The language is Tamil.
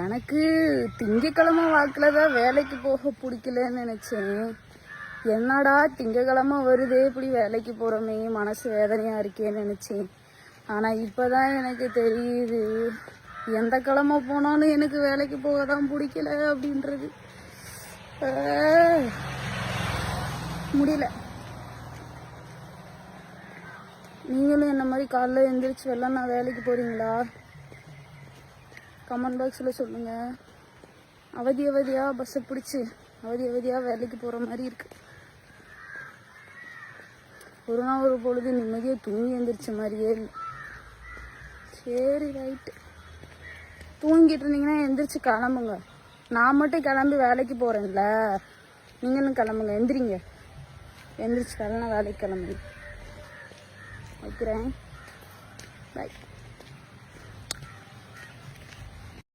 எனக்கு திங்கக்கிழமை வாக்கில் தான் வேலைக்கு போக பிடிக்கலன்னு நினச்சேன். என்னடா திங்கக்கிழமை வருதே இப்படி வேலைக்கு போகிறோமே, மனசு வேதனையாக இருக்கேன்னு நினச்சேன். ஆனால் இப்போ தான் எனக்கு தெரியுது எந்த கிழமை போனாலும் எனக்கு வேலைக்கு போக தான் பிடிக்கல அப்படின்றது. முடியல. நீங்களும் என்ன மாதிரி காலைல எழுந்திரிச்சு வெள்ளம் நான் வேலைக்கு போகிறீங்களா? கமெண்ட் பாக்ஸில் சொல்லுங்கள். அவதியாக பஸ்ஸை பிடிச்சி அவதியாக வேலைக்கு போகிற மாதிரி இருக்கு. ஒரு நாள் ஒரு பொழுது நிம்மதியாக தூங்கி எழுந்திரிச்ச மாதிரியே இல்லை. சரி ரைட்டு, தூங்கிட்டு இருந்தீங்கன்னா எந்திரிச்சு கிளம்புங்க. நான் மட்டும் கிளம்பி வேலைக்கு போகிறேன்ல, நீங்களும் கிளம்புங்க. எந்திரிங்க, எந்திரிச்சு வேலைக்கு கிளம்புங்க. வைக்கிறேன். பாய்.